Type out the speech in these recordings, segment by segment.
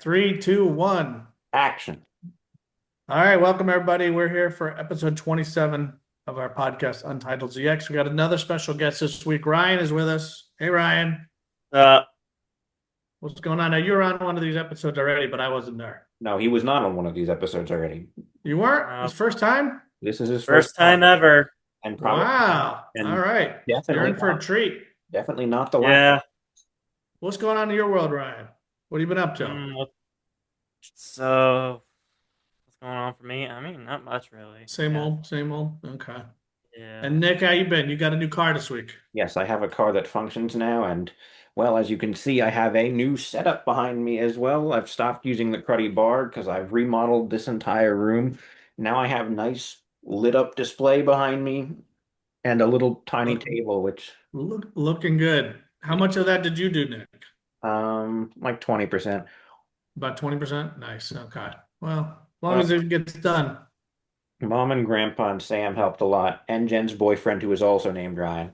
Three, two, one. Action. All right, welcome everybody. We're here for episode 27 of our podcast, Untitled ZX. We got another special guest this week. Ryan is with us. Hey, Ryan. Uh, What's going on? Now, you were on one of these episodes already, but I wasn't there. No, he was not on one of these episodes already. You weren't? uh, His first time? This is his first First time ever. and probably Wow. All and right. You're in for a treat. definitely not the last. Yeah. What's going on in your world, Ryan? What have you been up to? So, what's going on for me? I mean, not much really. Same Yeah. old, same old. Okay. Yeah. And Nick, how you been? You got a new car this week. Yes, I have a car that functions now, and well, as you can see, I have a new setup behind me as well. I've stopped using the cruddy bar because I've remodeled this entire room. Now I have nice lit up display behind me and a little tiny Look, table, which looking good. How much of that did you do, Nick? like 20%. About 20%? Nice. Okay. Well, as long Well, as it gets done. Mom and Grandpa and Sam helped a lot, and Jen's boyfriend, who is also named Ryan.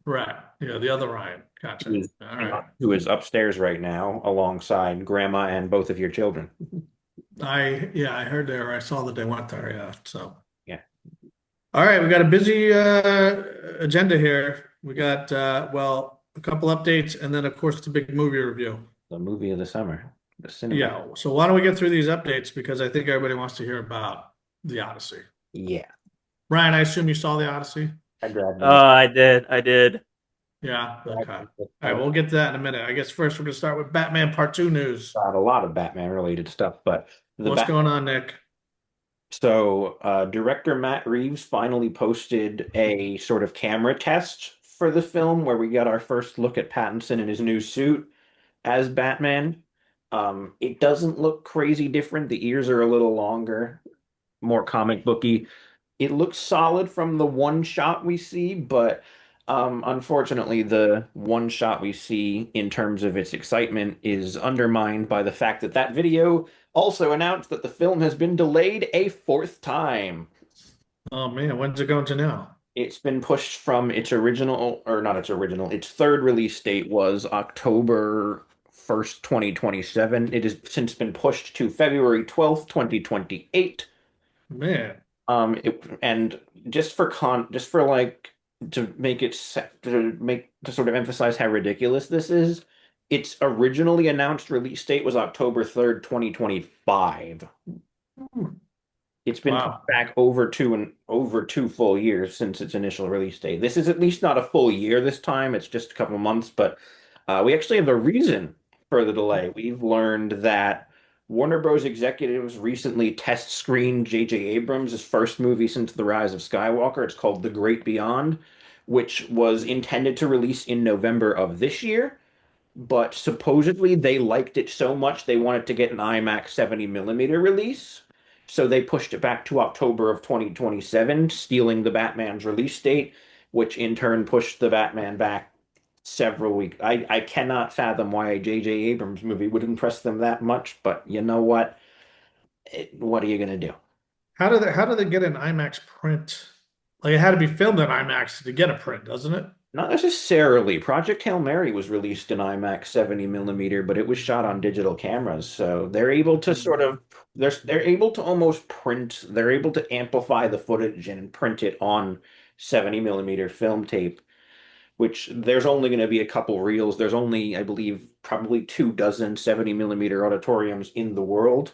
Right. Yeah, the other Ryan. Gotcha. who's, All right. who is upstairs right now alongside grandma and both of your children. I heard there. I saw that they went there. Yeah. So, Yeah. all right, we got a busy agenda here. We got well, a couple updates and then of course the big movie review. The movie of the summer, the cinema. Yeah. So why don't we get through these updates because I think everybody wants to hear about the Odyssey. Yeah. Ryan, I assume you saw the Odyssey? I grabbed it. I did. I did. Yeah. Okay. All right, we'll get to that in a minute. I guess first we're gonna start with Batman Part 2 news. A lot of Batman related stuff, but What's going on, Nick? So director Matt Reeves finally posted a sort of camera test for the film where we got our first look at Pattinson in his new suit as Batman. It doesn't look crazy different. The ears are a little longer, more comic booky. It looks solid from the one shot we see, but unfortunately, the one shot we see in terms of its excitement is undermined by the fact that that video also announced that the film has been delayed a fourth time. Oh man, when's it going to now? It's been pushed from its original, or not its original, its third release date was October 1st, 2027. It has since been pushed to February 12th, 2028. Man. And just for like to make it to sort of emphasize how ridiculous this is, its originally announced release date was October 3rd, 2025. It's been Wow. pushed back over two full years since its initial release date. This is at least not a full year this time. It's just a couple of months, but we actually have a reason for the delay. We've learned that Warner Bros. Executives recently test screened J.J. Abrams' first movie since The Rise of Skywalker. It's called The Great Beyond, which was intended to release in November of this year, but supposedly they liked it so much they wanted to get an IMAX 70 millimeter release. So they pushed it back to October of 2027, stealing the Batman's release date, which in turn pushed the Batman back several weeks. I cannot fathom why a J.J. Abrams movie would impress them that much, but you know what? What are you gonna do? How do they get an IMAX print? Like it had to be filmed in IMAX to get a print, doesn't it? Not necessarily. Project Hail Mary was released in IMAX 70 millimeter, but it was shot on digital cameras, so they're able to sort of they're able to almost print, they're able to amplify the footage and print it on 70 millimeter film tape, which there's only going to be a couple reels. There's only, I believe, probably 24 70 millimeter auditoriums in the world.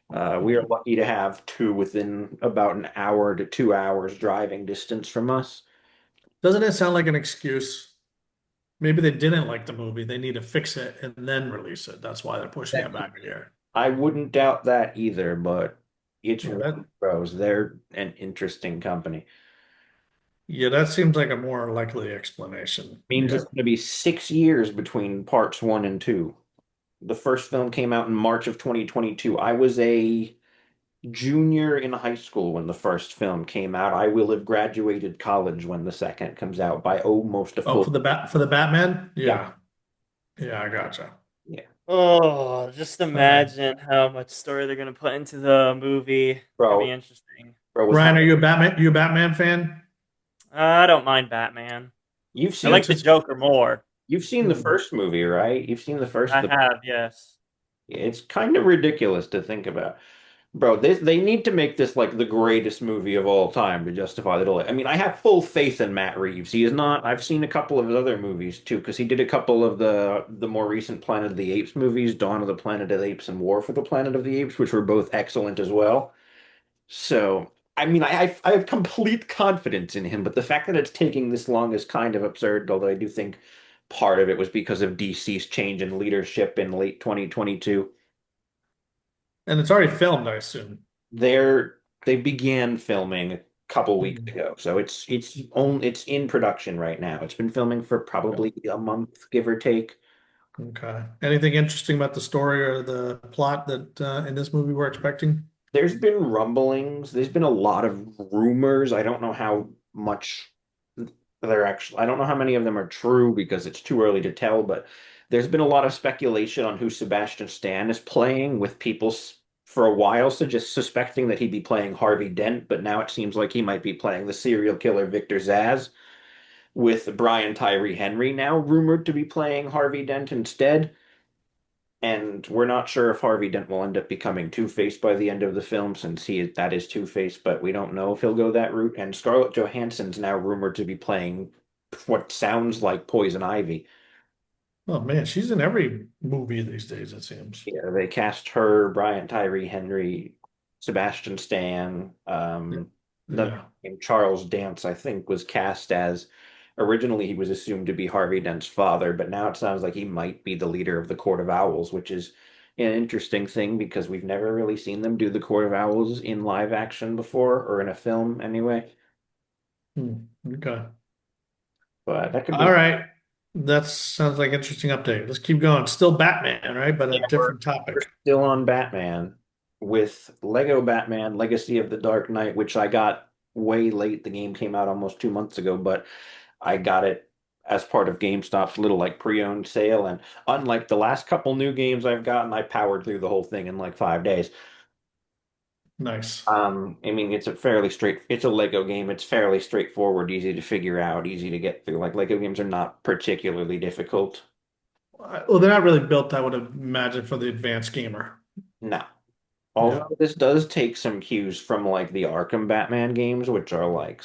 We are lucky to have two within about an hour to 2 hours driving distance from us. Doesn't it sound like an excuse? Maybe they didn't like the movie. They need to fix it and then release it. That's why they're pushing it back a year. I wouldn't doubt that either, but it's Yeah, Warner Bros. They're an interesting company. that seems like a more likely explanation. Means Yeah. it's going to be 6 years between parts one and two. The first film came out in March of 2022. I was a junior in high school when the first film came out. I will have graduated college when the second comes out by almost a Oh, full. for the Batman? Yeah, Yeah. Yeah, I gotcha. yeah. Oh, just Okay. imagine how much story they're gonna put into the movie. It's gonna be Bro, interesting. bro, with Ryan, how are you a Batman? You a Batman fan? I don't mind Batman. you've I seen like What's the his? Joker more. you've seen the first movie, right? You've seen the first I the have, yes. It's kind of ridiculous to think about. Bro, they need to make this like the greatest movie of all time to justify the delay. I mean, I have full faith in Matt Reeves. He is not. I've seen a couple of his other movies too, because he did a couple of the more recent Planet of the Apes movies, Dawn of the Planet of the Apes and War for the Planet of the Apes, which were both excellent as well. So, I mean, I have complete confidence in him, but the fact that it's taking this long is kind of absurd, although I do think part of it was because of DC's change in leadership in late 2022. And it's already filmed, I assume. They're they began filming a couple weeks Hmm. ago, so it's in production right now. It's been filming for Yeah. probably a month, give or take. Okay. Anything interesting about the story or the plot that in this movie we're expecting? There's been rumblings. There's been a lot of rumors. I don't know how much they're actually, I don't know how many of them are true because it's too early to tell, but there's been a lot of speculation on who Sebastian Stan is playing, with people for a while so just suspecting that he'd be playing Harvey Dent, but now it seems like he might be playing the serial killer Victor Zsasz, with Brian Tyree Henry now rumored to be playing Harvey Dent instead. And we're not sure if Harvey Dent will end up becoming Two-Face by the end of the film, since that is Two-Face, but we don't know if he'll go that route. And Scarlett Johansson's now rumored to be playing what sounds like Poison Ivy. Oh man, she's in every movie these days, it seems. Yeah, they cast her, Brian Tyree Henry, Sebastian Stan, another Yeah. named Charles Dance, I think, was cast as originally he was assumed to be Harvey Dent's father, but now it sounds like he might be the leader of the Court of Owls, which is an interesting thing because we've never really seen them do the Court of Owls in live action before, or in a film anyway. Okay. But that could All be. right. That sounds like interesting update. Let's keep going. Still Batman, right? But a Yeah, different we're topic. still on Batman with Lego Batman Legacy of the Dark Knight, which I got way late. The game came out almost 2 months ago, but I got it as part of GameStop's little like pre-owned sale. And unlike the last couple new games I've gotten, I powered through the whole thing in like 5 days. Nice. I mean, it's a Lego game. It's fairly straightforward, easy to figure out, easy to get through. Like Lego games are not particularly difficult. Well, they're not really built, I would imagine, for the advanced gamer. No. Yeah. Although this does take some cues from like the Arkham Batman games, which are like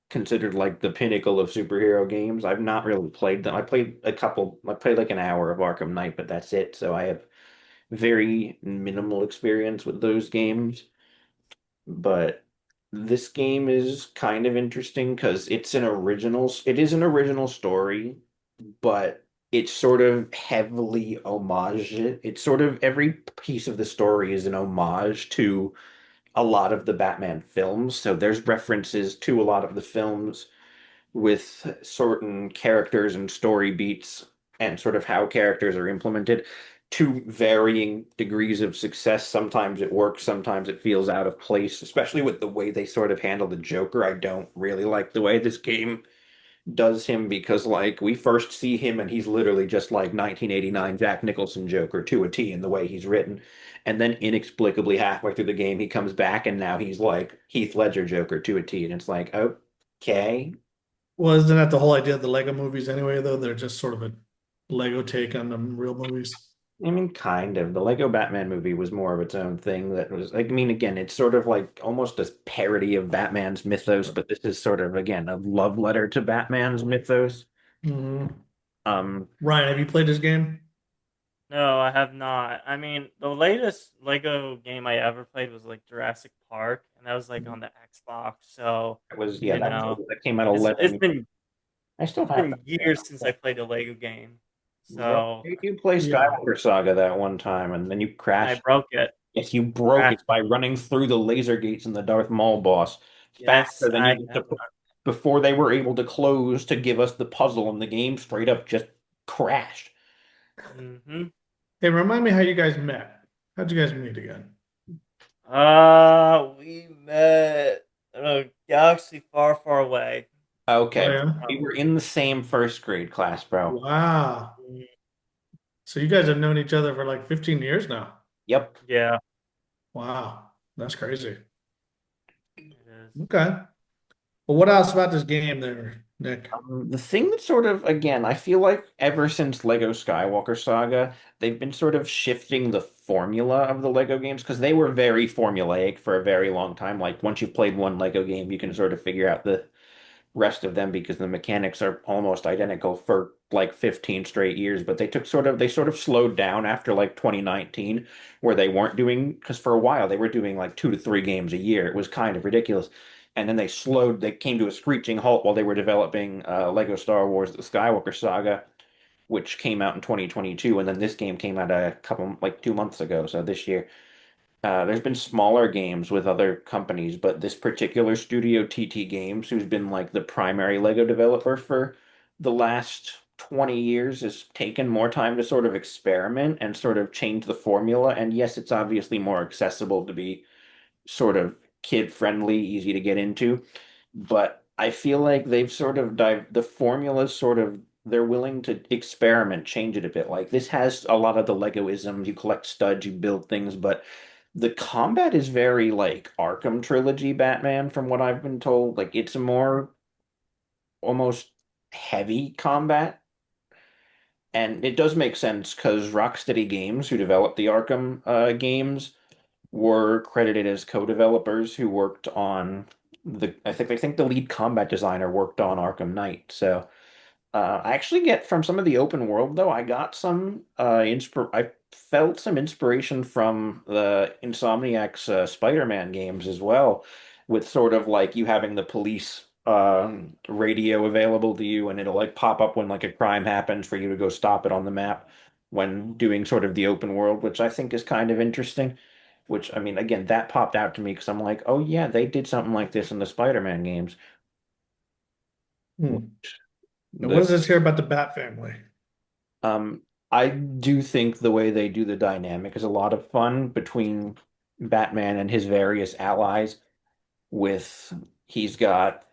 considered like the pinnacle of superhero games. I've not really played them. I played like an hour of Arkham Knight, but that's it. So I have very minimal experience with those games. But this game is kind of interesting because it is an original story, but it's sort of heavily homage. It's sort of every piece of the story is an homage to a lot of the Batman films. So there's references to a lot of the films with certain characters and story beats and sort of how characters are implemented to varying degrees of success. Sometimes it works, sometimes it feels out of place, especially with the way they sort of handle the Joker. I don't really like the way this game does him because like we first see him and he's literally just like 1989 Jack Nicholson Joker to a T in the way he's written. And then inexplicably halfway through the game he comes back and now he's like Heath Ledger Joker to a T, and it's like, okay. Well, isn't that the whole idea of the Lego movies anyway, though? They're just sort of a Lego take on the real movies. I mean, kind of. The Lego Batman movie was more of its own thing that was like, I mean, again, it's sort of like almost a parody of Batman's mythos, but this is sort of, again, a love letter to Batman's mythos. Hmm. Um, Ryan, have you played this game? No, I have not. I mean, the latest Lego game I ever played was like Jurassic Park, and that was like on the Xbox. So, it was, yeah, you know, that came out it's 11. been I still it's have been that game. years since I played a Lego game. Right. So, You play Yeah. Skywalker Saga that one time and then you and I crashed. broke it. Yes, you broke it Crashed. by running through the laser gates in the Darth Maul boss Yes, faster than I you have. before they were able to close to give us the puzzle, and the game straight up just crashed. Mm-hmm. Hey, remind me how you guys met. How'd you guys meet again? We met in a galaxy far, far away. Oh, Okay, yeah. we were in the same first grade class, bro. Wow. So you guys have known each other for like 15 years now. Yep. Yeah, Wow. That's crazy. it is. Okay. Well, what else about this game there Nick? The thing that sort of, again, I feel like ever since Lego Skywalker Saga, they've been sort of shifting the formula of the Lego games because they were very formulaic for a very long time. Like once you've played one Lego game, you can sort of figure out the rest of them because the mechanics are almost identical for like 15 straight years. But they sort of slowed down after like 2019, where they weren't doing, because for a while they were doing like 2 to 3 games a year. It was kind of ridiculous. And then they came to a screeching halt while they were developing Lego Star Wars: The Skywalker Saga, which came out in 2022, and then this game came out a couple, like 2 months ago, so this year. There's been smaller games with other companies, but this particular studio, TT Games, who's been like the primary Lego developer for the last 20 years, has taken more time to sort of experiment and sort of change the formula. And yes, it's obviously more accessible to be sort of kid friendly, easy to get into, but I feel like they've sort of the formula's sort of they're willing to experiment, change it a bit. Like this has a lot of the Legoisms. You collect studs, you build things, but the combat is very like Arkham trilogy Batman, from what I've been told. Like it's a more almost heavy combat. And it does make sense because Rocksteady Games, who developed the Arkham games, were credited as co-developers who worked on I think the lead combat designer worked on Arkham Knight. So I actually get from some of the open world though, I felt some inspiration from the Insomniac's Spider-Man games as well, with sort of like you having the police radio available to you, and it'll like pop up when like a crime happens for you to go stop it on the map when doing sort of the open world, which I think is kind of interesting. Which I mean, again, that popped out to me because I'm like, oh yeah, they did something like this in the Spider-Man games. Hmm. And what The does this here about the Bat family? Um, I do think the way they do the dynamic is a lot of fun between Batman and his various allies. With he's got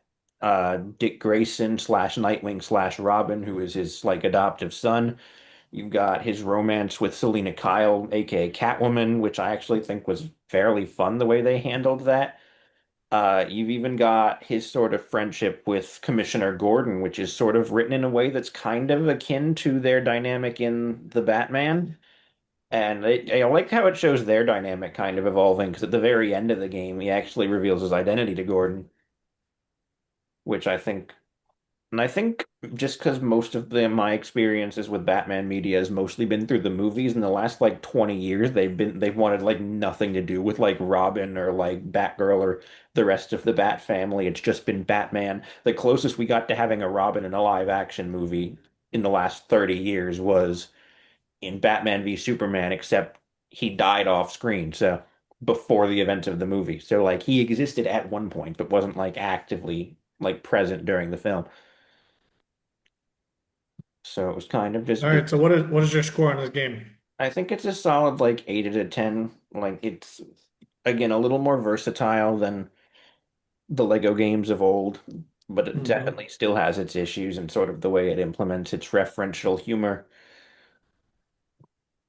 Dick Grayson slash Nightwing slash Robin, who is his like adoptive son. You've got his romance with Selena Kyle, aka Catwoman, which I actually think was fairly fun the way they handled that. You've even got his sort of friendship with Commissioner Gordon, which is sort of written in a way that's kind of akin to their dynamic in the Batman. And I like how it shows their dynamic kind of evolving, because at the very end of the game, he actually reveals his identity to Gordon, which I think just because most of my experiences with Batman media has mostly been through the movies, in the last like 20 years, they've wanted like nothing to do with like Robin or like Batgirl or the rest of the Bat family. It's just been Batman. The closest we got to having a Robin in a live action movie in the last 30 years was in Batman v Superman, except he died off screen, so before the events of the movie. So like he existed at one point, but wasn't like actively like present during the film. So it was kind of All just right, so what is your score on this game? I think it's a solid like 8 out of 10. Like it's again a little more versatile than the Lego games of old, but it Hmm. definitely still has its issues and sort of the way it implements its referential humor.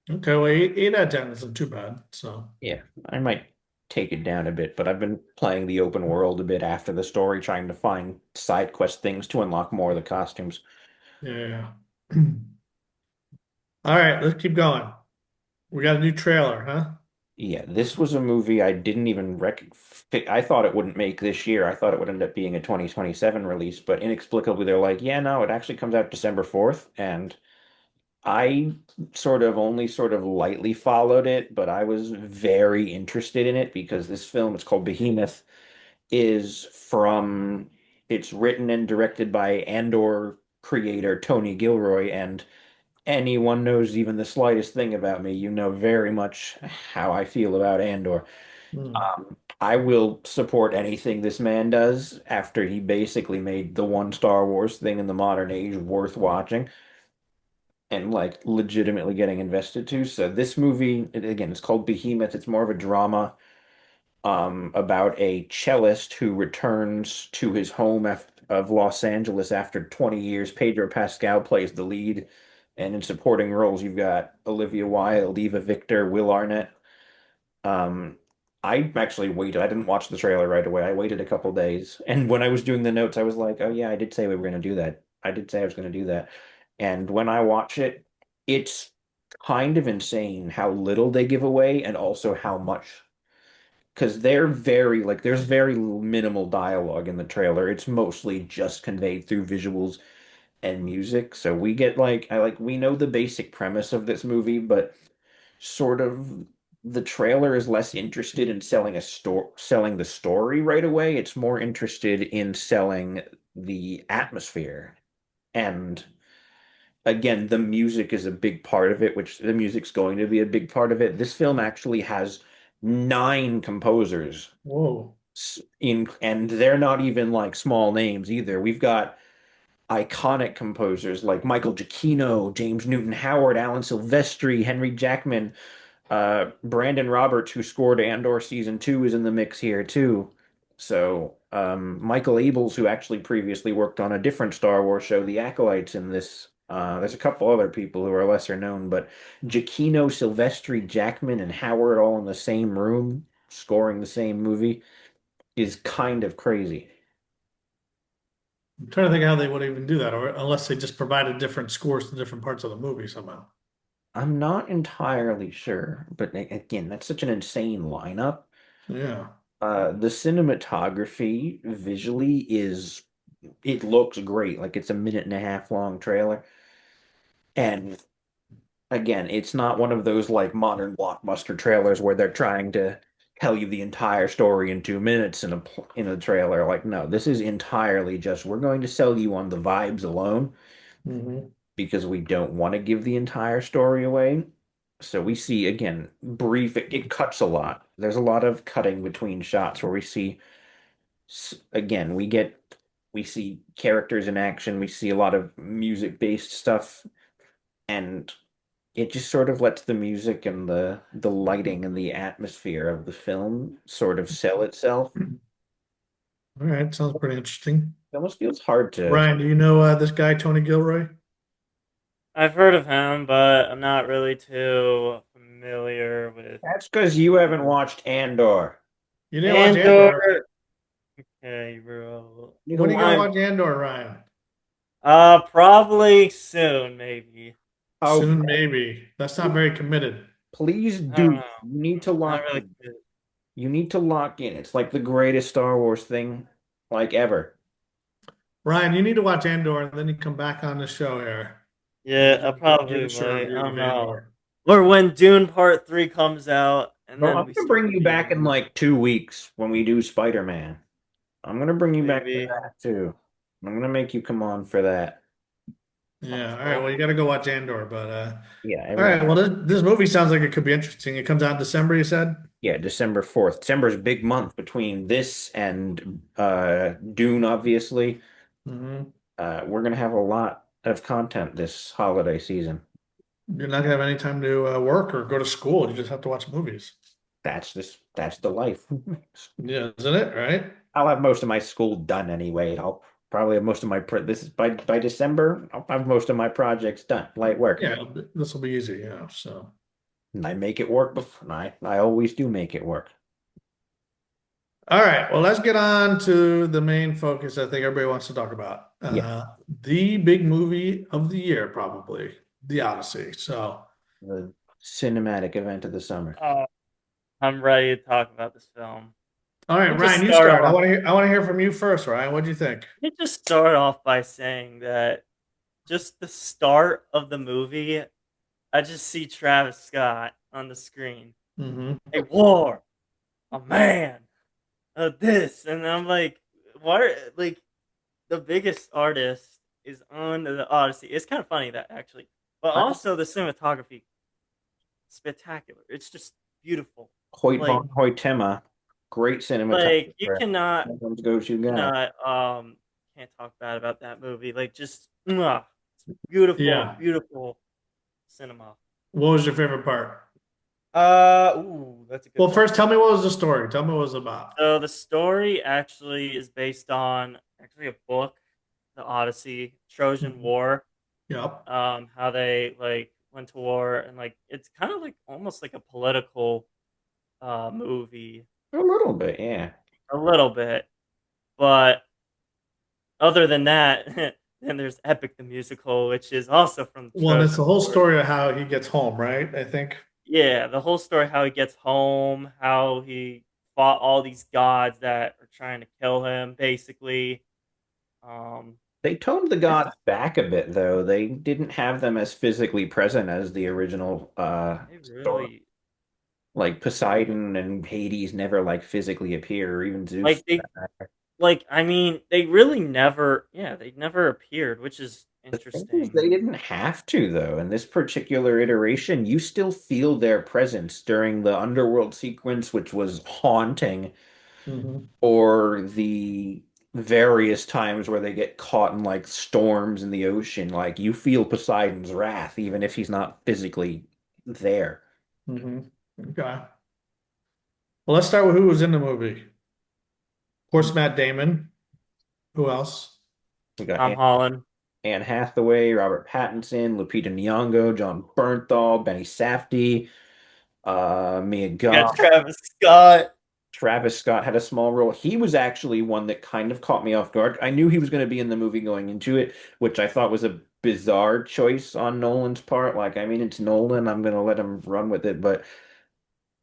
Okay, well, eight out of 10 isn't too bad. So, Yeah, I might take it down a bit, but I've been playing the open world a bit after the story, trying to find side quest things to unlock more of the costumes. yeah. All right, let's keep going. We got a new trailer, huh? Yeah, this was a movie I didn't even I thought it wouldn't make this year. I thought it would end up being a 2027 release, but inexplicably they're like, yeah, no, it actually comes out December 4th. And I sort of only sort of lightly followed it, but I was very interested in it because this film, it's called Behemoth, is from it's written and directed by Andor creator Tony Gilroy, and anyone knows even the slightest thing about me, you know very much how I feel about Andor. Hmm. I will support anything this man does after he basically made the one Star Wars thing in the modern age worth watching and like legitimately getting invested to. So this movie, again, it's called Behemoth. It's more of a drama about a cellist who returns to his home of Los Angeles after 20 years. Pedro Pascal plays the lead, and in supporting roles, you've got Olivia Wilde, Eva Victor, Will Arnett. Um, I actually waited. I didn't watch the trailer right away. I waited a couple days. And when I was doing the notes, I was like, oh yeah, I did say we were going to do that. I did say I was going to do that. And when I watch it, it's kind of insane how little they give away and also how much. Because they're very, like, there's very minimal dialogue in the trailer. It's mostly just conveyed through visuals and music. So we get we know the basic premise of this movie, but sort of the trailer is less interested in selling the story right away. It's more interested in selling the atmosphere. And again, the music is a big part of it, which the music's going to be a big part of it. This film actually has nine composers Whoa. and they're not even like small names either. We've got iconic composers like Michael Giacchino, James Newton Howard, Alan Silvestri, Henry Jackman, Brandon Roberts, who scored Andor season 2, is in the mix here too. So Michael Abels, who actually previously worked on a different Star Wars show, The Acolytes, in this. There's a couple other people who are lesser known, but Giacchino, Silvestri, Jackman, and Howard all in the same room scoring the same movie is kind of crazy. I'm trying to think how they would even do that, or unless they just provided different scores to different parts of the movie somehow. I'm not entirely sure, but again, that's such an insane lineup. Yeah. The cinematography visually it looks great. Like it's a minute and a half long trailer. And again, it's not one of those like modern blockbuster trailers where they're trying to tell you the entire story in 2 minutes in a trailer. Like, no, this is entirely just we're going to sell you on the vibes alone Hmm. because we don't want to give the entire story away. So we see again it cuts a lot. There's a lot of cutting between shots where we see again, we see characters in action, we see a lot of music-based stuff, and it just sort of lets the music and the lighting and the atmosphere of the film sort of sell itself. All right. Sounds pretty interesting. It almost feels hard to. Ryan, do you know this guy, Tony Gilroy? I've heard of him, but I'm not really too familiar with That's because you haven't watched Andor. You didn't watch Andor. Andor. Okay, bro. You When don't are you gonna I'm watch Andor, Ryan? probably soon, maybe. Oh, Soon, maybe. That's not very committed. please I don't do. know. You need to Not lock really in. good. You need to lock in. It's like the greatest Star Wars thing like ever. Ryan, you need to watch Andor, and then you come back on the show here, and Yeah, we I can give probably us your might. I review don't of know. Andor. Or when Dune Part 3 comes out, and Bro, then I'm we gonna start bring you back in reviewing. like 2 weeks when we do Spider-Man. I'm gonna bring you back for Maybe. that too. I'm gonna make you come on for that. Yeah. All right. Well, you got to go watch Andor, but Yeah, all everyone. right. Well, this movie sounds like it could be interesting. It comes out in December, you said? Yeah, December 4th. December's a big month between this and Dune, obviously. Hmm. We're gonna have a lot of content this holiday season. You're not gonna have any time to work or go to school. You just have to watch movies. That's the life. Yeah, isn't it? Right? I'll have most of my school done anyway. I'll probably have most of my this is by December, I'll have most of my projects done. Light work. Yeah. This will be easy. Yeah. So. And I make it work before and I always do make it work. All right, well, let's get on to the main focus I think everybody wants to talk about. Yeah. The big movie of the year, probably, The Odyssey. So, The cinematic event of the summer. Uh, I'm ready to talk about this film. all right, Let me just Ryan, you start start. off. I want to hear from you first, Ryan. What do you think? Let me just start off by saying that just the start of the movie, I just see Travis Scott on the screen. Hmm. A war, a man, this, and I'm like, what? Like the biggest artist is on the Odyssey. It's kind of funny that actually, but I, also the cinematography, spectacular. It's just beautiful. Hoyt Like, von Hoytema, great you cinematographer. cannot, Everyone's go-to guy. cannot, can't talk bad about that movie. Like, just mwah, it's beautiful, Yeah. beautiful cinema. What was your favorite part? That's a good Well, question. first, tell me what was the story. Tell me what it was about. So the story actually is based on actually a book, The Odyssey, Trojan Mhm. War. Yep. How they like went to war and like it's kind of like almost like a political movie A little bit, yeah. a little bit, but other than that, then there's Epic the Musical, which is also from the Well, and it's Trojan the whole War. story of how he gets home, right? I think. Yeah, the whole story, how he gets home, how he fought all these gods that are trying to kill him, basically. Um, They toned the it's gods back a bit, though. They didn't have them as physically present as the original it story. really Like Poseidon and Hades never like physically appear, or even Zeus. like I mean, they really never, yeah, they never appeared, which is The thing is, interesting. they didn't have to, though. In this particular iteration, you still feel their presence during the underworld sequence, which was haunting, Mhm. or the various times where they get caught in like storms in the ocean. Like you feel Poseidon's wrath, even if he's not physically there. Mhm. Okay. Well, let's start with who was in the movie. Of course, Matt Damon. Who else? We got Tom Holland. Anne Hathaway, Robert Pattinson, Lupita Nyong'o, John Bernthal, Benny Safdie, Mia You got Goth. Travis Scott. Travis Scott had a small role. He was actually one that kind of caught me off guard. I knew he was going to be in the movie going into it, which I thought was a bizarre choice on Nolan's part. Like, I mean, it's Nolan. I'm going to let him run with it. But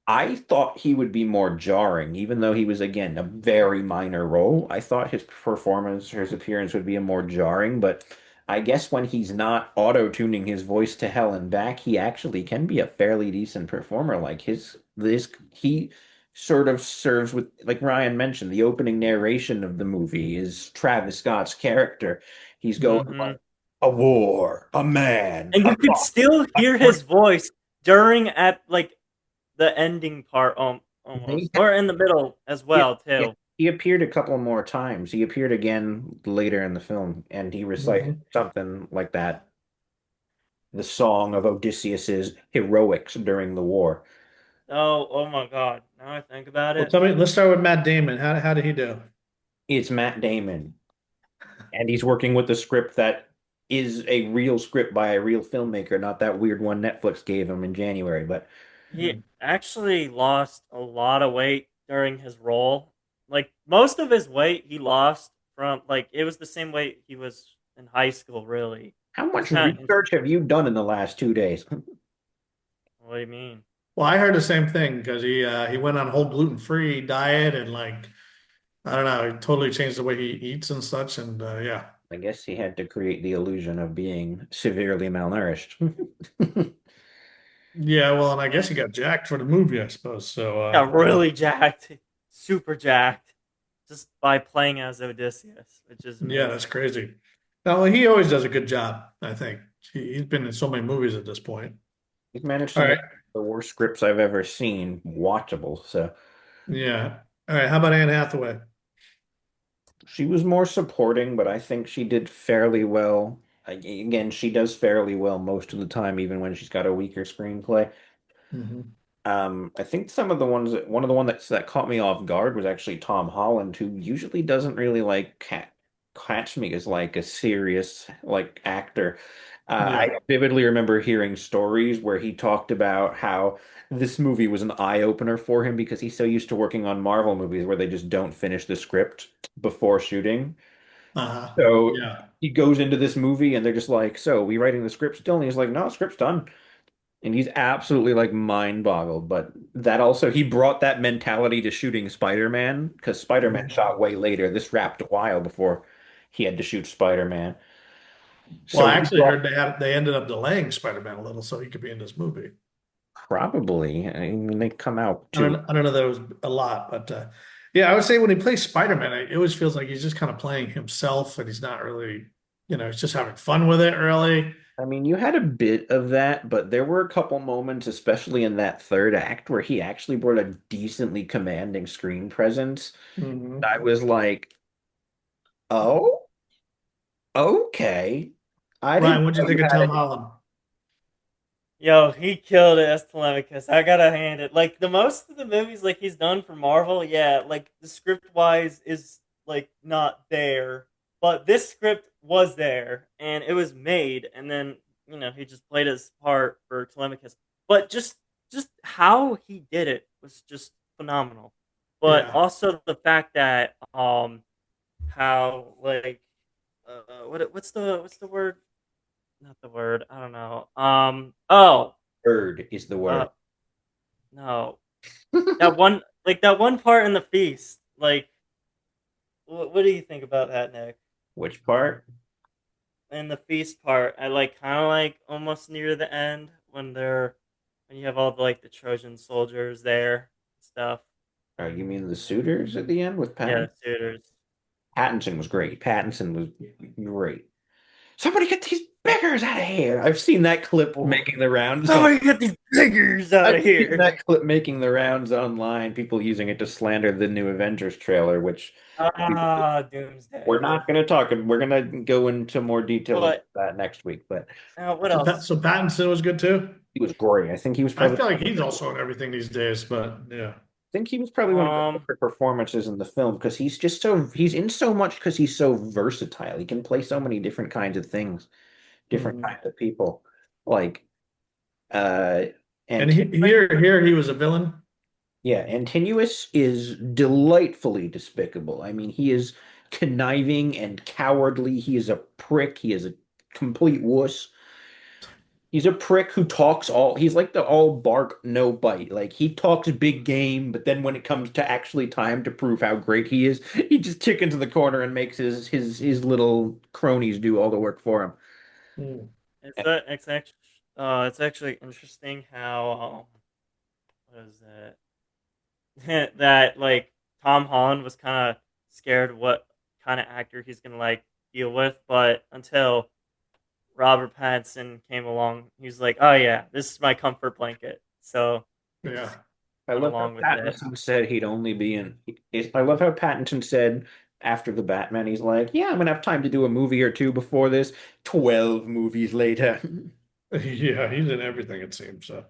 I thought he would be more jarring, even though he was, again, a very minor role. I thought his performance, his appearance would be a more jarring, but I guess when he's not auto-tuning his voice to hell and back, he actually can be a fairly decent performer. Like he sort of serves with, like Ryan mentioned, the opening narration of the movie is Travis Scott's character. He's going Hmm. like, a war, a man, And a you could rock, still a hear dream. his voice during at like the ending part, They almost, or in the middle as Yeah, well yeah. too. He appeared a couple more times. He appeared again later in the film, and he recited Mhm. something like that, the song of Odysseus's heroics during the war. Oh my God! Now I think about Well, it. tell me. Let's start with Matt Damon. How did he do? It's Matt Damon, and he's working with a script that is a real script by a real filmmaker, not that weird one Netflix gave him in January. But He actually lost a lot of weight during his role. Like most of his weight, he lost from like it was the same weight he was in high school. Really, how it's much kind of. research have you done in the last 2 days? What do you mean? Well, I heard the same thing because he went on a whole gluten-free diet and like I don't know, he totally changed the way he eats and such. And yeah, I guess he had to create the illusion of being severely malnourished. yeah. Well, and I guess he got jacked for the movie, I suppose. So Got really jacked, super jacked, just by playing as Odysseus, which is yeah, that's amazing. crazy. Now he always does a good job. I think he's been in so many movies at this point. He's managed to All make right, the worst scripts I've ever seen watchable. So yeah. All right. How about Anne Hathaway? she was more supporting, but I think she did fairly well. Again, she does fairly well most of the time, even when she's got a weaker screenplay. Hmm. I think some of the ones that one of the one that caught me off guard was actually Tom Holland, who usually doesn't really like catch me as like a serious like actor. I Yeah. vividly remember hearing stories where he talked about how this movie was an eye opener for him because he's so used to working on Marvel movies where they just don't finish the script before shooting. Uh-huh. So Yeah. he goes into this movie and they're just like, "So, we writing the script still?" And he's like, "No, script's done." And he's absolutely like mind boggled. But that also, he brought that mentality to shooting Spider-Man because Spider-Man Mhm. shot way later. This wrapped a while before he had to shoot Spider-Man. Well, So I he actually brought heard they ended up delaying Spider-Man a little so he could be in this movie. probably, I mean, they come out too. I don't know that it was a lot, but yeah, I would say when he plays Spider-Man, it always feels like he's just kind of playing himself and he's not really, he's just having fun with it, really. I mean, you had a bit of that, but there were a couple moments, especially in that third act, where he actually brought a decently commanding screen presence. Hmm. I was like, oh, okay. I didn't Ryan, what'd you know you think of had Tom it. Holland? Yo, he killed it as Telemachus. I gotta hand it. Like the most of the movies like he's done for Marvel, yeah, like the script wise is like not there. But this script was there and it was made and then, he just played his part for Telemachus. But just how he did it was just phenomenal. But Yeah. also the fact that how like what's the word? Not the word. I don't know. Bird is the Uh word. no. That one part in the feast. Like what do you think about that, Nick? Which part? In the feast part, I like kind of like almost near the end when you have all the Trojan soldiers there and stuff. Oh, you mean the suitors at the end with Yeah, Patton? the suitors. Pattinson was great. Pattinson was great. Somebody get these beggars out of here. I've seen that clip Oh, making the rounds on. somebody get these figures out I've of seen here. that clip making the rounds online. People using it to slander the new Avengers trailer, which we're Doomsday. not going to talk. We're going to go into more detail about But that next week. But what So, else? So Pattinson was good too. he was great. I think he was I probably. feel like he's also in everything these days, but yeah. I think he was probably one of my Um, favorite performances in the film because he's in so much because he's so versatile. He can play so many different kinds of things, different Mhm. kinds of people. Like uh And and here he was a villain. yeah, Antinuous is delightfully despicable. I mean, he is conniving and cowardly. He is a prick. He is a complete wuss. He's a prick who talks all, he's like the all bark, no bite. Like he talks big game, but then when it comes to actually time to prove how great he is, he just chickens in the corner and makes his little cronies do all the work for him. Hmm. it's actually interesting how what is it that Tom Holland was kind of scared what kind of actor he's gonna deal with, but until Robert Pattinson came along, he was like, "Oh yeah, this is my comfort blanket." So he Yeah. just I went love how along with it. Pattinson said he'd only be in. I love how Pattinson said after the Batman, he's like, "Yeah, I'm gonna have time to do a movie or two before this." 12 movies later. Yeah, he's in everything it seems. So.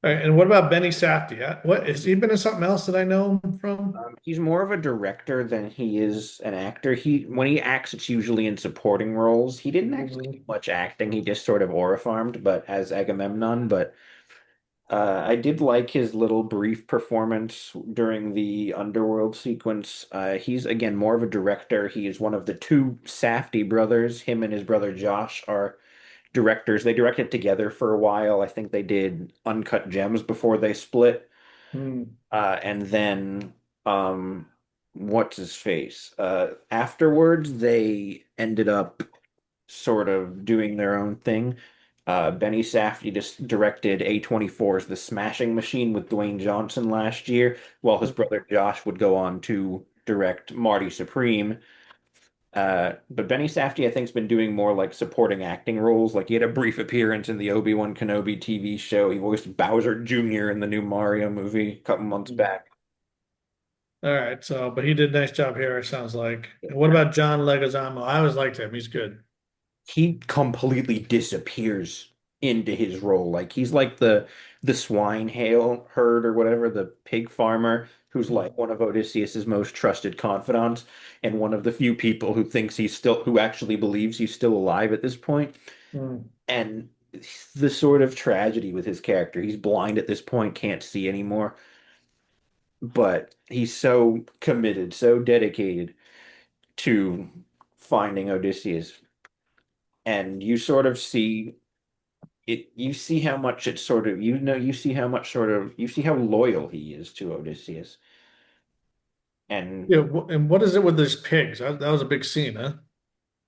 All right, and what about Benny Safdie? What has he been in something else that I know him from? He's more of a director than he is an actor. When he acts, it's usually in supporting roles. He didn't actually do Mhm. much acting. He just sort of aura farmed, but as Agamemnon. But I did like his little brief performance during the underworld sequence. He's again more of a director. He is one of the two Safdie brothers. Him and his brother Josh are directors. They directed together for a while. I think they did Uncut Gems before they split. Hmm. And then what's his face? Afterwards, they ended up sort of doing their own thing. Benny Safdie just directed A24's The Smashing Machine with Dwayne Johnson last year, while his brother Josh would go on to direct Marty Supreme. But Benny Safdie, I think, has been doing more like supporting acting roles. Like he had a brief appearance in the Obi-Wan Kenobi TV show. He voiced Bowser Jr. in the new Mario movie a couple months back. All right, so but he did a nice job here, it sounds like. And what about John Leguizamo? I always liked him. He's good. He completely disappears into his role. Like he's like the swine hail herd or whatever, the pig farmer who's like one of Odysseus's most trusted confidants and one of the few people who actually believes he's still alive at this point. Mm. And the sort of tragedy with his character, he's blind at this point, can't see anymore, but he's so committed, so dedicated to finding Odysseus. And you sort of see it, you see how much it's sort of, you see how much sort of, you see how loyal he is to Odysseus. And Yeah, and what is it with these pigs? That was a big scene, huh?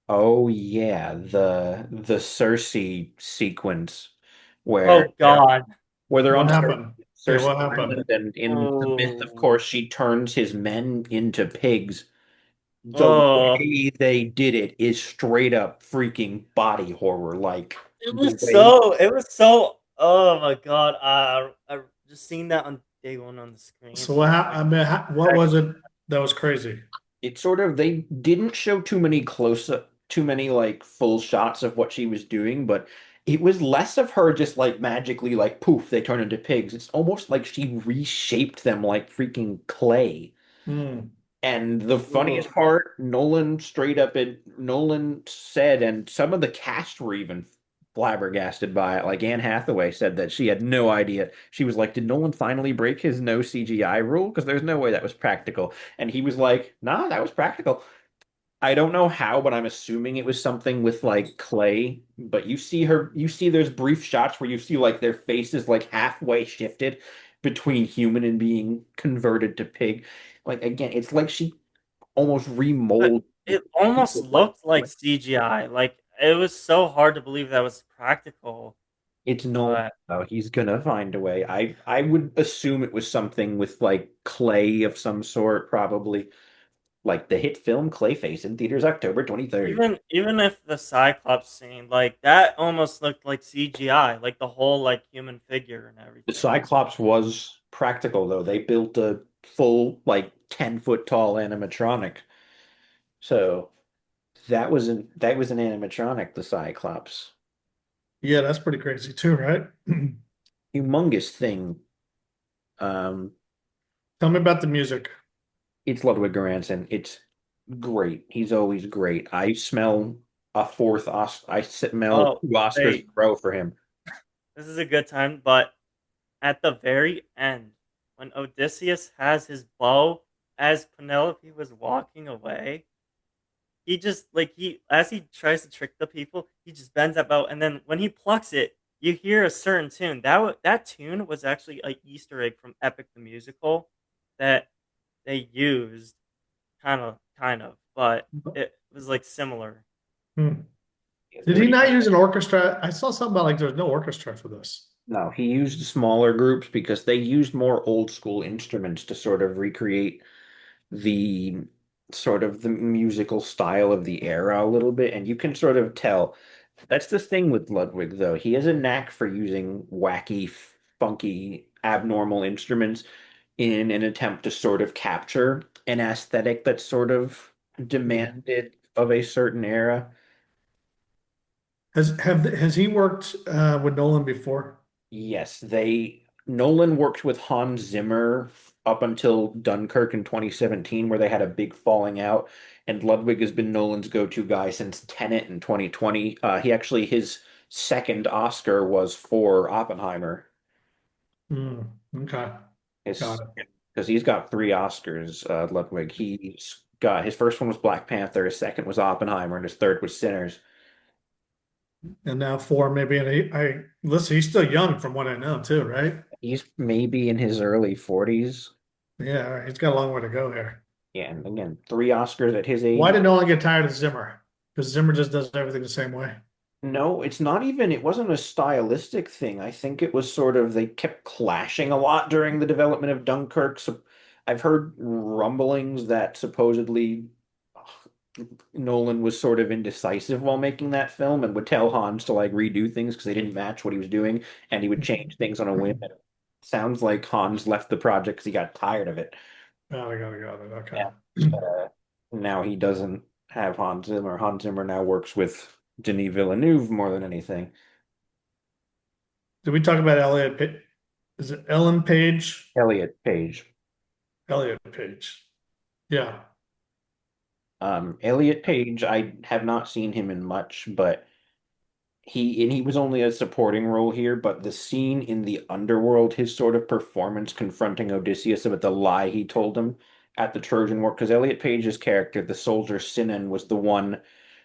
oh yeah, the Circe sequence where Oh God. they're What on happened? Yeah, Circe what happened? Island, and in the myth, of Oh. course, she turns his men into pigs. The Oh. way they did it is straight up freaking body horror. Like It the was way so. It was so. Oh my God. I just seen that on day one on the screen. So I what was happened? like, I mean, what was it that was crazy? it sort of, they didn't show too many like full shots of what she was doing, but it was less of her just like magically like poof, they turn into pigs. It's almost like she reshaped them like freaking clay. Hmm. And the funniest Ugh. part, Nolan said, and some of the cast were even flabbergasted by it. Like Anne Hathaway said that she had no idea. She was like, "Did Nolan finally break his no CGI rule? Because there's no way that was practical." And he was like, "Nah, that was practical." I don't know how, but I'm assuming it was something with like clay. But you see there's brief shots where you see like their face is like halfway shifted between human and being converted to pig. Like again, it's like she almost But remolded it almost people like looked like CGI. Like it was so hard to believe that was practical. it's Nolan. But Oh, he's gonna find a way. I would assume it was something with like clay of some sort, probably like the hit film Clayface in theaters October 23rd. even if the Cyclops scene, like that almost looked like CGI, like the whole like human figure and The everything. Cyclops was practical though. They built a full like 10-foot tall animatronic. So that was an animatronic, the Cyclops. Yeah, that's pretty crazy too, right? Humongous thing. Um, Tell me about the music. it's Ludwig Göransson. It's great. He's always great. I smell a fourth Oscar. I smell Oh, two Oscars in wait, a row for him. this is a good time, but at the very end, when Odysseus has his bow as Penelope was walking away, he just like he as he tries to trick the people, he just bends that bow, and then when he plucks it, you hear a certain tune. That tune was actually a Easter egg from Epic the Musical that they used, kind of, but it was like similar. Hmm. It's Did he pretty not much. use an orchestra? I saw something about like there's no orchestra for this. No, he used smaller groups because they used more old school instruments to sort of recreate the the musical style of the era a little bit, and you can sort of tell. That's the thing with Ludwig, though. He has a knack for using wacky, funky, abnormal instruments in an attempt to sort of capture an aesthetic that's sort of Hmm. demanded of a certain era. Has he worked with Nolan before? Yes, they Nolan worked with Hans Zimmer up until Dunkirk in 2017, where they had a big falling out, and Ludwig has been Nolan's go-to guy since Tenet in 2020. He actually his second Oscar was for Oppenheimer. Hmm. Okay, got His it. because he's got three Oscars, Ludwig. He's got his first one was Black Panther, his second was Oppenheimer, and his third was Sinners. And now four, maybe. And I listen. He's still young, from what I know, too, right? He's maybe in his early 40s. Yeah, he's got a long way to go here. Yeah, and again, three Oscars at his Why age. did Nolan get tired of Zimmer? Because Zimmer just does everything the same way. No, it's not even, it wasn't a stylistic thing. I think it was sort of, they kept clashing a lot during the development of Dunkirk. So I've heard rumblings that supposedly Nolan was sort of indecisive while making that film and would tell Hans to like redo things because they didn't match what he was doing, and he would change things on a whim. And it sounds like Hans left the project because he got tired of it. Got it. Yeah. Okay. Now he doesn't have Hans Zimmer. Hans Zimmer now works with Denis Villeneuve more than anything. Did we talk about Elliot? Is it Ellen Page? Elliot Page. Elliot Page. Yeah. Elliot Page, I have not seen him in much, but he was only a supporting role here, but the scene in the underworld, his sort of performance confronting Odysseus about the lie he told him at the Trojan War, because Elliot Page's character, the soldier Sinan, was the one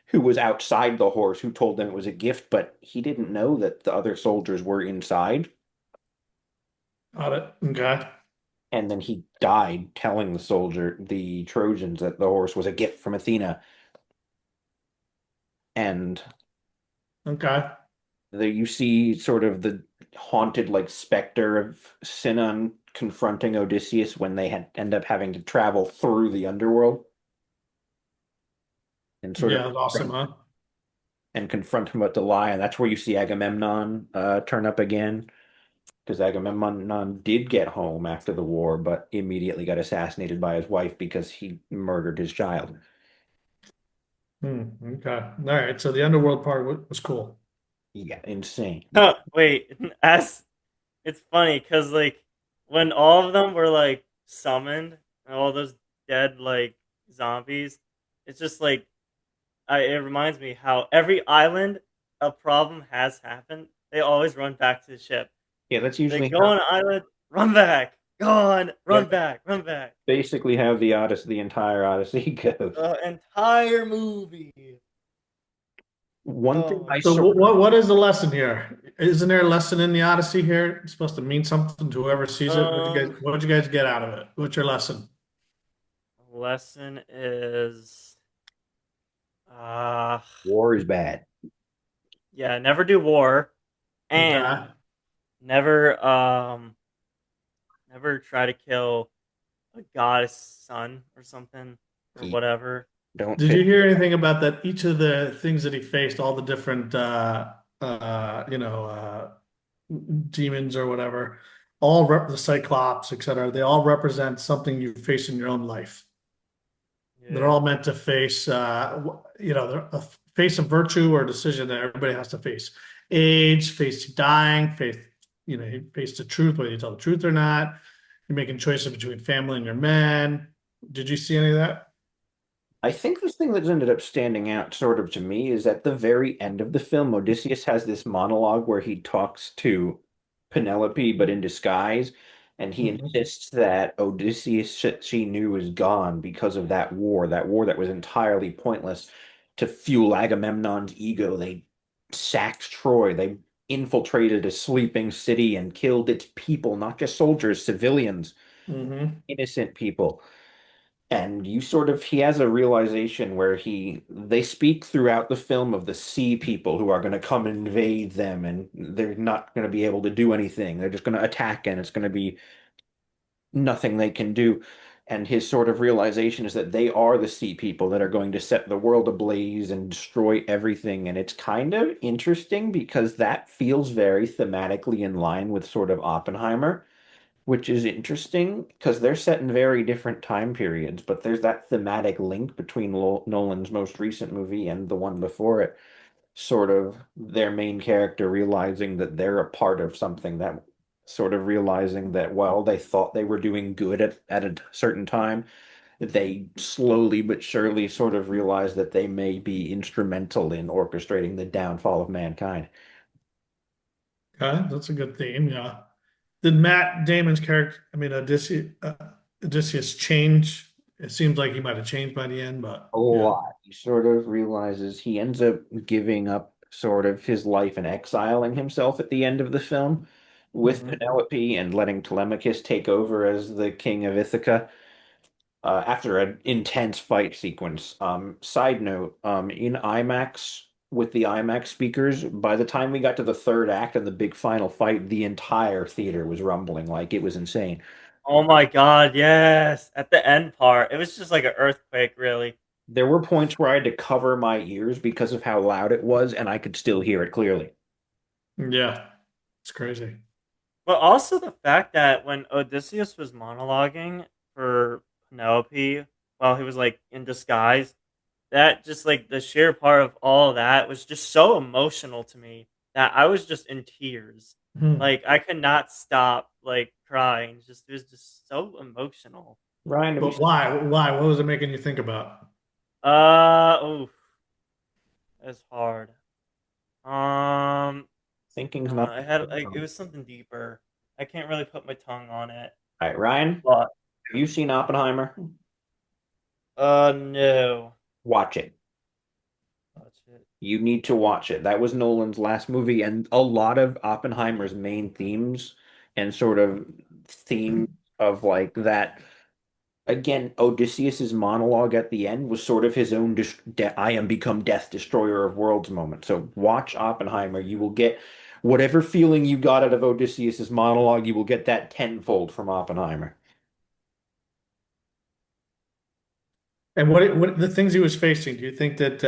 who was outside the horse who told them it was a gift, but he didn't know that the other soldiers were inside. Got it. Okay. And then he died telling the Trojans, that the horse was a gift from Athena. And Okay. there you see sort of the haunted like specter of Sinon confronting Odysseus when they had end up having to travel through the underworld and sort of Yeah, that's awesome, huh? confront him about the lie. And that's where you see Agamemnon turn up again. Because Agamemnon did get home after the war, but immediately got assassinated by his wife because he murdered his child. Okay. All right. So the underworld part was cool. Yeah, insane. Wait, as it's funny because like when all of them were like summoned and all those dead like zombies, it's just like it reminds me how every island a problem has happened, they always run back to the ship. Yeah, that's They usually go how. on an island, run back, go on, Yeah, run back, run back. basically how the entire Odyssey goes. The entire movie. One thing Oh, I So sort of what is the lesson here? Isn't there a lesson in the Odyssey here? It's supposed to mean something to whoever sees it. um, What did you guys get out of it? What's your lesson? lesson is, uh, war is bad. yeah, never do war, and Okay. never, never try to kill a goddess son or something or He whatever. don't Did you pick. hear anything about that? Each of the things that he faced, all the different demons or whatever, the Cyclops, etc. They all represent something you face in your own life. They're Yeah, all meant to face, they're face a virtue or a decision that everybody has to face. Age, face dying, you face the truth, whether you tell the truth or not. You're making choices between family and your men. Did you see any of that? I think the thing that's ended up standing out sort of to me is at the very end of the film, Odysseus has this monologue where he talks to Penelope, but in disguise, and he Mhm. insists that Odysseus she knew is gone because of that war that was entirely pointless to fuel Agamemnon's ego. They sacked Troy, they infiltrated a sleeping city and killed its people, not just soldiers, civilians, Mhm. innocent people. And you sort of he has a realization where they speak throughout the film of the sea people who are going to come and invade them, and they're not going to be able to do anything. They're just going to attack, and it's going to be nothing they can do. And his sort of realization is that they are the sea people that are going to set the world ablaze and destroy everything. And it's kind of interesting because that feels very thematically in line with sort of Oppenheimer, which is interesting because they're set in very different time periods, but there's that thematic link between Nolan's most recent movie and the one before it. Sort of their main character realizing that they're a part of something, that sort of realizing that while they thought they were doing good at a certain time, they slowly but surely sort of realize that they may be instrumental in orchestrating the downfall of mankind. Okay, that's a good theme. Yeah. Did Matt Damon's character, I mean, Odysseus change? It seems like he might have changed by the end, but A yeah. lot. He sort of realizes he ends up giving up sort of his life and exiling himself at the end of the film with Mhm. Penelope and letting Telemachus take over as the king of Ithaca after an intense fight sequence. Side note, in IMAX with the IMAX speakers, by the time we got to the third act and the big final fight, the entire theater was rumbling like it was insane. oh my God, yes! At the end part, it was just like an earthquake, really. There were points where I had to cover my ears because of how loud it was, and I could still hear it clearly. Yeah, it's crazy. But also the fact that when Odysseus was monologuing for Penelope while he was like in disguise, that just like the sheer part of all that was just so emotional to me that I was just in tears. Hmm. Like I could not stop like crying. Just it was just so emotional. Ryan, have you But seen why? Why? What was it making you think about? Oh, that's hard. Um, Thinking's Not I had like it Wrong? was something deeper. I can't really put my tongue on it, All right, Ryan, but have you seen Oppenheimer? no. Watch it. That's it. You need to watch it. That was Nolan's last movie, and a lot of Oppenheimer's main themes and sort of theme of like that. Again, Odysseus's monologue at the end was sort of his own I am become death destroyer of worlds moment. So watch Oppenheimer. You will get whatever feeling you got out of Odysseus's monologue, you will get that tenfold from Oppenheimer. And what the things he was facing? Do you think that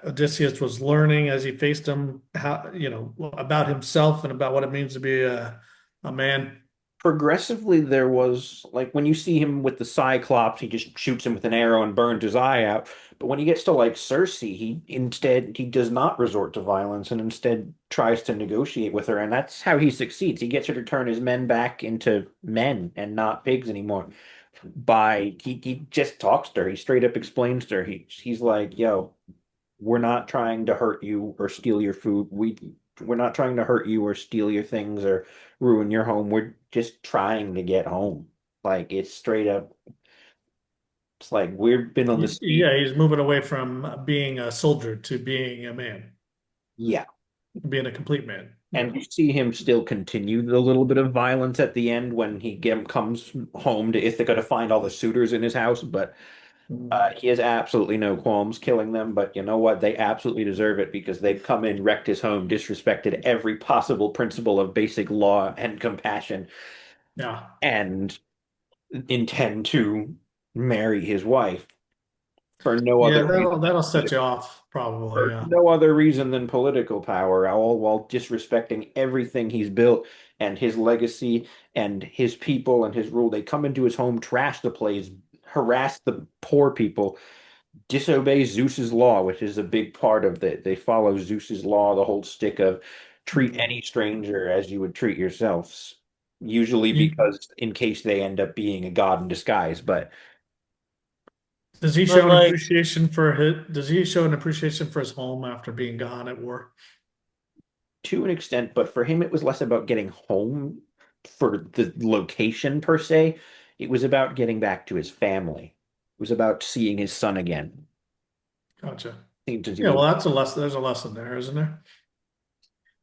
Odysseus was learning as he faced them, how about himself and about what it means to be a man? Progressively, there was like when you see him with the Cyclops, he just shoots him with an arrow and burns his eye out. But when he gets to like Circe, he does not resort to violence and instead tries to negotiate with her, and that's how he succeeds. He gets her to turn his men back into men and not pigs anymore. He just talks to her. He straight up explains to her. He's like, "Yo, we're not trying to hurt you or steal your food. We're not trying to hurt you or steal your things or ruin your home. We're just trying to get home. Like it's straight up. It's like we've been on the street. Yeah, he's moving away from being a soldier to being a man, Yeah. being a complete man. And Yeah. you see him still continue the little bit of violence at the end when comes home to Ithaca to find all the suitors in his house. But he has absolutely no qualms killing them. But you know what? They absolutely deserve it because they've come in, wrecked his home, disrespected every possible principle of basic law and compassion, Yeah. and intend to marry his wife for no Yeah, other that'll set you off probably, for yeah. no other reason than political power, all while disrespecting everything he's built and his legacy and his people and his rule. They come into his home, trash the place, harass the poor people, disobey Zeus's law, which is a big part of that. They follow Zeus's law, the whole stick of treat Mm. any stranger as you would treat yourselves. Usually You- because in case they end up being a god in disguise, but Does he But show an like, appreciation for does he show an appreciation for his home after being gone at war? to an extent, but for him, it was less about getting home for the location per se. It was about getting back to his family. It was about seeing his son again. Gotcha. Since he Yeah, was, well, that's a lesson. There's a lesson there, isn't there?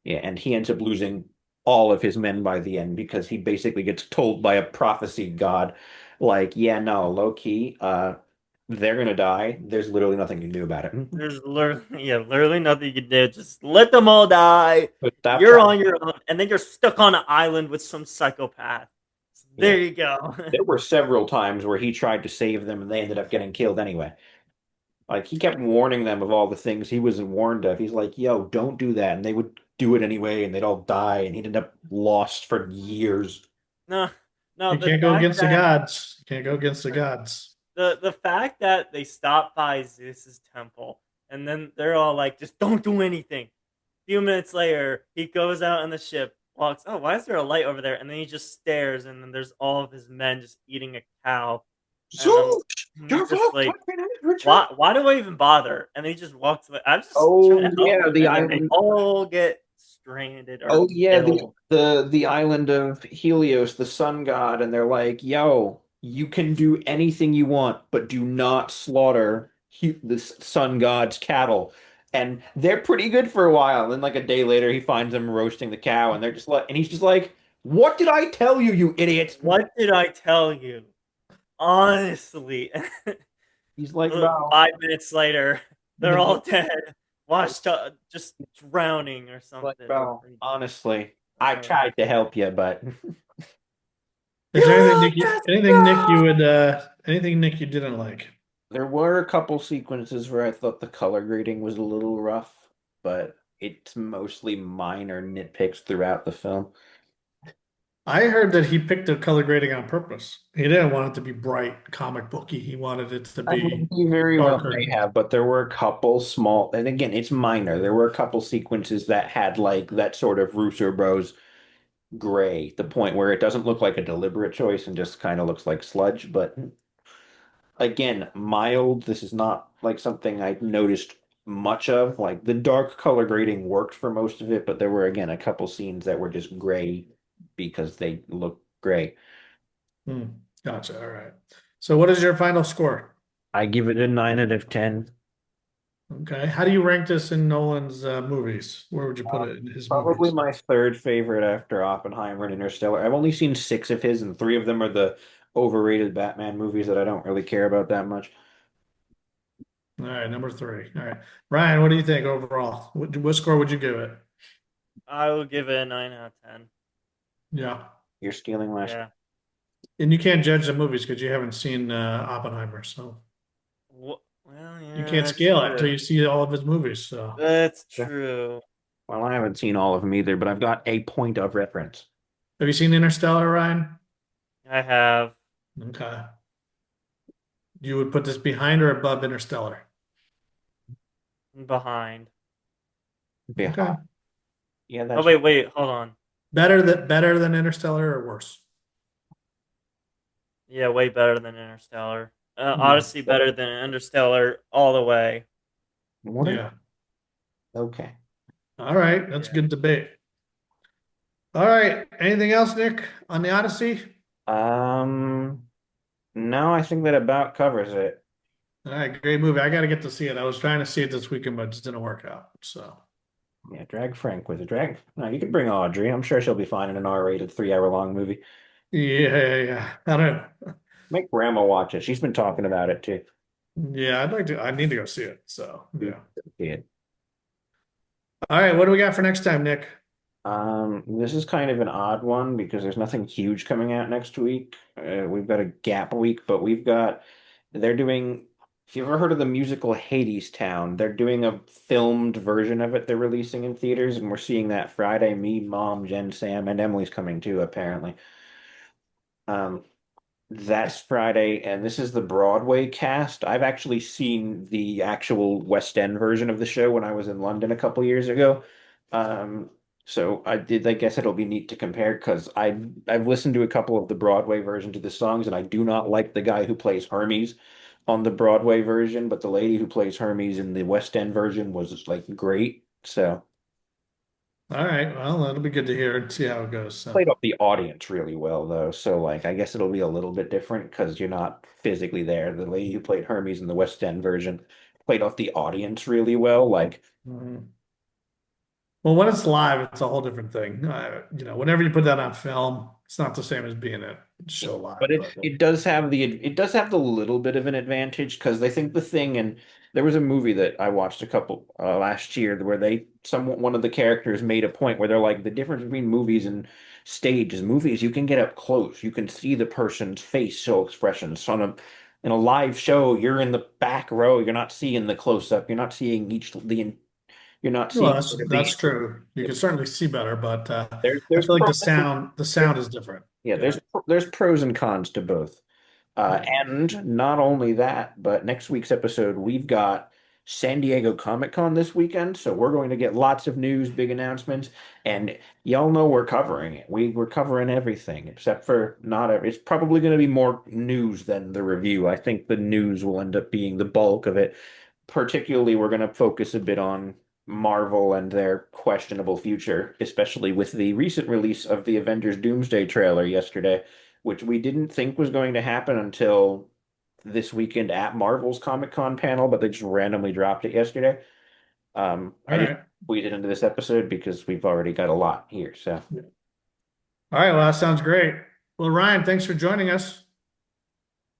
yeah, and he ends up losing all of his men by the end because he basically gets told by a prophecy god, like, yeah, no, low key, they're gonna die. There's literally nothing you can do about it. there's literally, yeah, literally nothing you can do. Just let them all die. But stop You're trying. on your own, and then you're stuck on an island with some psychopath. So Yeah, there you go. there were several times where he tried to save them and they ended up getting killed anyway. Like he kept warning them of all the things he wasn't warned of. He's like, "Yo, don't do that," and they would do it anyway, and they'd all die, and he'd end up lost for years. No, no, You the can't go fact against the that gods. You can't go against the gods. the fact that they stopped by Zeus's temple and then they're all like, just don't do anything. A few minutes later, he goes out on the ship, walks. Oh, why is there a light over there? And then he just stares, and then there's all of his men just eating a cow, and So, I'm your just fault, like, Captain Richard. why do I even bother? And then he just walks away. I'm just trying Oh to help yeah, them, the and then they island. all get stranded or Oh yeah, killed. the island of Helios, the sun god, and they're like, "Yo, you can do anything you want, but do not slaughter the sun god's cattle." And they're pretty good for a while. And then like a day later, he finds them roasting the cow, and they're just like, and he's just like, "What did I tell you, you idiot?" What did I tell you? Honestly. He's like, "Bro, 5 minutes later, they're all dead, washed up, just drowning or like, something. bro, honestly, I Uh, tried to help you, but Is there anything, you Nick? just Anything, Nick? You go. would anything, Nick? You didn't like? there were a couple sequences where I thought the color grading was a little rough, but it's mostly minor nitpicks throughout the film. I heard that he picked the color grading on purpose. He didn't want it to be bright, comic booky. He wanted it to I mean, be he very well may darker. have, but there were a couple small, and again, it's minor. There were a couple sequences that had like that sort of Russo Bros gray, the point where it doesn't look like a deliberate choice and just kind of looks like sludge. But again, mild. This is not like something I noticed much of. Like the dark color grading worked for most of it, but there were again a couple scenes that were just gray because they look gray. Hmm. Gotcha. All right. So, what is your final score? I give it a 9 out of 10. Okay. How do you rank this in Nolan's movies? Where would you put Uh, it in his Probably movies? my third favorite after Oppenheimer and Interstellar. I've only seen six of his, and three of them are the overrated Batman movies that I don't really care about that much. All right, number three. All right, Ryan, what do you think overall? What score would you give it? I will give it a 9 out of 10. Yeah, You're stealing my. Yeah. and you can't judge the movies because you haven't seen Oppenheimer, so Well, you yeah, can't that's scale it until true. you see all of his movies. So, That's true. Well, I haven't seen all of them either, but I've got a point of reference. have you seen Interstellar, Ryan? I have Okay, you would put this behind or above Interstellar? behind. Yeah, Okay, yeah, Oh, that's wait, hold on. better than Interstellar or worse? Yeah, way better than Interstellar. Hmm. Odyssey better than Interstellar all the way. What? Yeah. Okay. All right. That's a good debate. All right. Anything else, Nick, on the Odyssey? Um, no, I think that about covers it. All right. Great movie. I got to get to see it. I was trying to see it this weekend, but it just didn't work out. So, Yeah, drag Frank with a drag. No, you can bring Audrey. I'm sure she'll be fine in an R-rated 3 hour long movie. yeah. I don't know. Make grandma watch it. She's been talking about it too. Yeah. I'd like to, I need to go see it. So, yeah. Yeah. All right. What do we got for next time, Nick? This is kind of an odd one because there's nothing huge coming out next week. We've got a gap week, but they're doing, if you've ever heard of the musical Hades Town, they're doing a filmed version of it they're releasing in theaters, and we're seeing that Friday. Me, Mom, Jen, Sam, and Emily's coming too, apparently. Um, that's Friday, and this is the Broadway cast. I've actually seen the actual West End version of the show when I was in London a couple years ago. Um, so I guess it'll be neat to compare because I've listened to a couple of the Broadway versions of the songs, and I do not like the guy who plays Hermes on the Broadway version, but the lady who plays Hermes in the West End version was like great. So All right. Well, that'll be good to hear and see how it goes. So, played off the audience really well though. So like I guess it'll be a little bit different because you're not physically there. The lady who played Hermes in the West End version played off the audience really well. Like mhm. Well, when it's live, it's a whole different thing. Whenever you put that on film, it's not the same as being at the show but live. it But it does have the little bit of an advantage because they think the thing and there was a movie that I watched a couple last year where one of the characters made a point where they're like the difference between movies and stage is movies you can get up close, you can see the person's facial expressions. In a live show you're in the back row, you're not seeing the close up, you're not seeing you're not well, seeing that's true. You can certainly see better, but I there's feel like pro the sound is different. yeah, Yeah. there's pros and cons to both. Yeah. And not only that, but next week's episode, we've got San Diego Comic-Con this weekend, so we're going to get lots of news, big announcements, and y'all know we're covering it. We're covering everything except for not every. It's probably going to be more news than the review. I think the news will end up being the bulk of it. Particularly, we're going to focus a bit on Marvel and their questionable future, especially with the recent release of the Avengers Doomsday trailer yesterday, which we didn't think was going to happen until this weekend at Marvel's Comic-Con panel, but they just randomly dropped it yesterday. All I didn't right. squeeze it into this episode because we've already got a lot here. So All right. Well, that sounds great. Well, Ryan, thanks for joining us.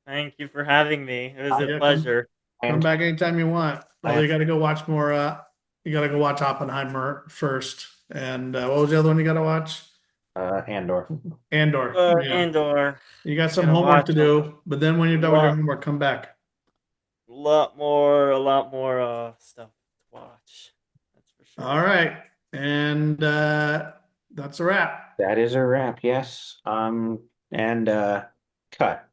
Thank you for having me. It was a Yeah, pleasure. come and back anytime you want. Although I you got to go watch more. You got to go watch Oppenheimer first. And what was the other one you got to watch? Andor. Andor. Or Yeah. Andor. You got some Gonna homework to watch a do, but then when you're done with your lot, homework, come back. a lot more stuff to watch. That's for All sure. right. And that's a wrap. That is a wrap. Yes. And cut.